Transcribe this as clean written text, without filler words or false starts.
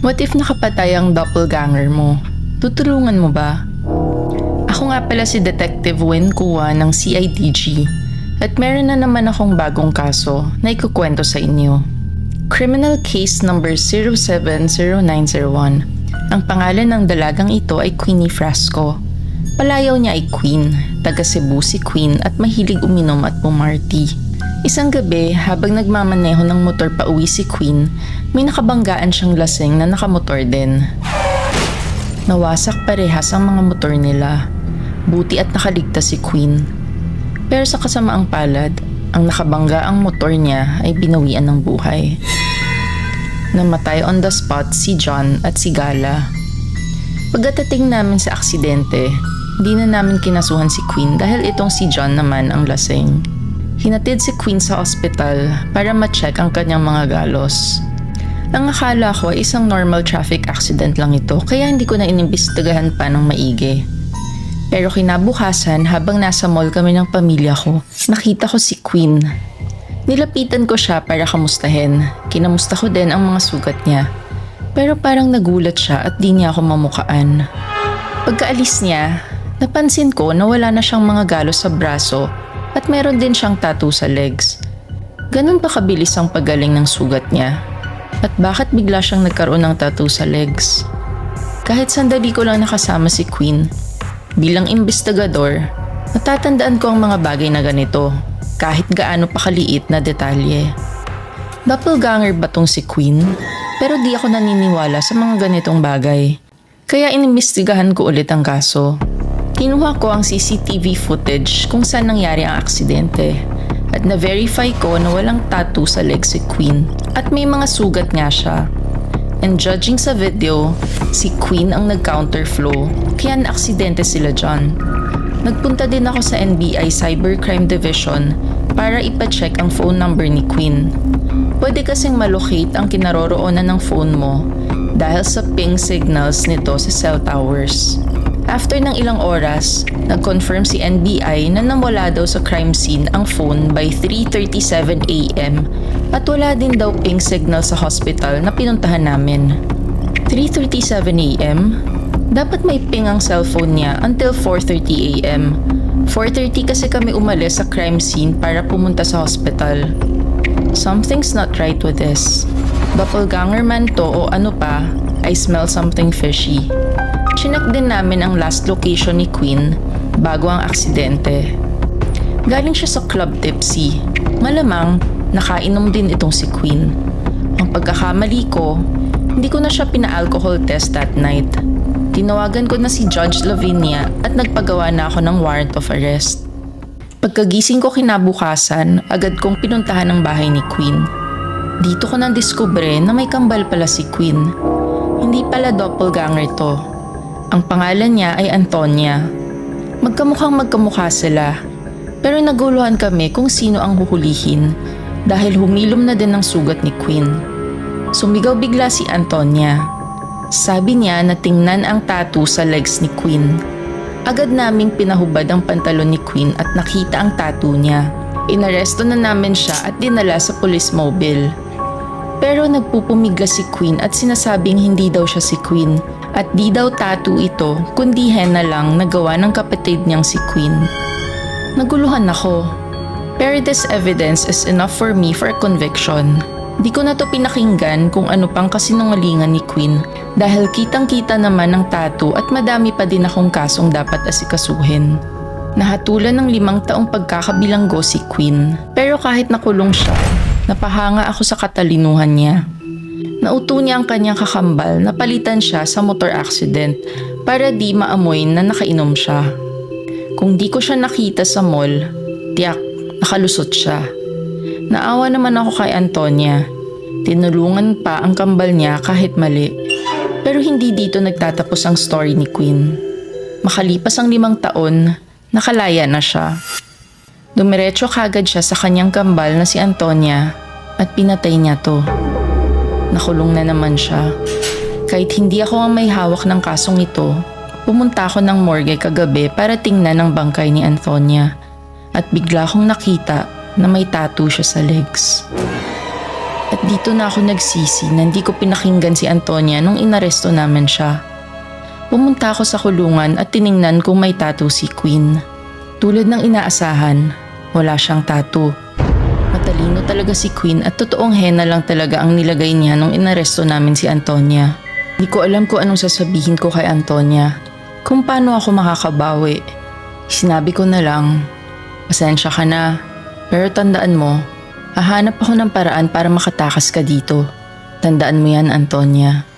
What if nakapatay ang doppelganger mo? Tutulungan mo ba? Ako nga pala si Detective Win Kua ng CIDG at meron na naman akong bagong kaso na ikukwento sa inyo. Criminal Case number 070901. Ang pangalan ng dalagang ito ay Queenie Frasco. Palayaw niya ay Queen, taga Cebu si Queen at mahilig uminom at pumarty. Isang gabi, habang nagmamaneho ng motor pa uwi si Queen, may nakabanggaan siyang lasing na nakamotor din. Nawasak parehas ang mga motor nila. Buti at nakaligtas si Queen. Pero sa kasamaang palad, ang nakabanggaang motor niya ay binawian ng buhay. Namatay on the spot si John at si Gala. Pagdating namin sa aksidente, di na namin kinasuhan si Queen dahil itong si John naman ang lasing. Hinatid si Queen sa ospital para ma-check ang kanyang mga galos. Ang akala ko ay isang normal traffic accident lang ito kaya hindi ko na inimbestigahan pa ng maigi. Pero kinabukasan habang nasa mall kami ng pamilya ko, nakita ko si Queen. Nilapitan ko siya para kamustahin. Kinamusta ko din ang mga sugat niya. Pero parang nagulat siya at di niya ako mamukaan. Pagkaalis niya, napansin ko na wala na siyang mga galos sa braso at meron din siyang tattoo sa legs. Ganun ba kabilis ang paggaling ng sugat niya? At bakit bigla siyang nagkaroon ng tattoo sa legs? Kahit sandali ko lang nakasama si Queen, bilang investigador, natatandaan ko ang mga bagay na ganito, kahit gaano pa kaliit na detalye. Doppelganger ba tong si Queen? Pero di ako naniniwala sa mga ganitong bagay. Kaya inimbestigahan ko ulit ang kaso. Kinuha ko ang CCTV footage kung saan nangyari ang aksidente at na-verify ko na walang tattoo sa leg si Queen at may mga sugat nga siya. And judging sa video, si Queen ang nag-counterflow kaya na-aksidente sila John. Nagpunta din ako sa NBI Cybercrime Division para ipacheck ang phone number ni Queen. Pwede kasing malocate ang kinaroroonan ng phone mo dahil sa ping signals nito sa cell towers. After ng ilang oras, nag-confirm si NBI na nawala daw sa crime scene ang phone by 3:37 AM at wala din daw ping signal sa hospital na pinuntahan namin. 3:37 AM? Dapat may ping ang cellphone niya until 4:30 AM. 4:30 kasi kami umalis sa crime scene para pumunta sa hospital. Something's not right with this. Doppelganger man to o ano pa, I smell something fishy. Chinek din namin ang last location ni Queen bago ang aksidente. Galing siya sa club tipsy. Malamang nakainom din itong si Queen. Ang pagkakamali ko, hindi ko na siya pina-alcohol test that night. Tinawagan ko na si Judge Lavinia at nagpagawa na ako ng warrant of arrest. Pagkagising ko kinabukasan, agad kong pinuntahan ang bahay ni Queen. Dito ko nang diskubre na may kambal pala si Queen. Hindi pala doppelganger to. Ang pangalan niya ay Antonia. Magkamukha sila. Pero naguluhan kami kung sino ang huhulihin dahil humilom na din ang sugat ni Queen. Sumigaw bigla si Antonia. Sabi niya na tingnan ang tattoo sa legs ni Queen. Agad naming pinahubad ang pantalon ni Queen at nakita ang tattoo niya. Inaresto na namin siya at dinala sa police mobile. Pero nagpupumigla si Queen at sinasabing hindi daw siya si Queen. At di daw tattoo ito, kundi henna lang na gawa ng kapatid niyang si Queen. Naguluhan ako. Pero this evidence is enough for me for a conviction. Di ko na to pinakinggan kung ano pang kasinungalingan ni Queen dahil kitang-kita naman ang tattoo at madami pa din akong kasong dapat asikasuhin. Nahatulan ng 5 taong pagkakabilanggo si Queen. Pero kahit nakulong siya, napahanga ako sa katalinuhan niya. Nauto niya ang kanyang kakambal na palitan siya sa motor accident para di maamoy na nakainom siya. Kung di ko siya nakita sa mall, tiyak, nakalusot siya. Naawa naman ako kay Antonia. Tinulungan pa ang kambal niya kahit mali. Pero hindi dito nagtatapos ang story ni Queen. Makalipas ang 5 taon, nakalaya na siya. Dumiretso kagad siya sa kanyang kambal na si Antonia at pinatay niya to. Nakulong na naman siya. Kahit hindi ako ang may hawak ng kasong ito, pumunta ako ng morgue kagabi para tingnan ang bangkay ni Antonia at bigla akong nakita na may tattoo siya sa legs. At dito na ako nagsisi na hindi ko pinakinggan si Antonia nung inaresto namin siya. Pumunta ako sa kulungan at tiningnan kung may tattoo si Queen. Tulad ng inaasahan, wala siyang tattoo. Matalino talaga si Queen at totoong henna lang talaga ang nilagay niya nung inaresto namin si Antonia. Hindi ko alam kung anong sasabihin ko kay Antonia, kung paano ako makakabawi. Sinabi ko na lang, pasensya ka na, pero tandaan mo, hahanap ako ng paraan para makatakas ka dito. Tandaan mo yan, Antonia.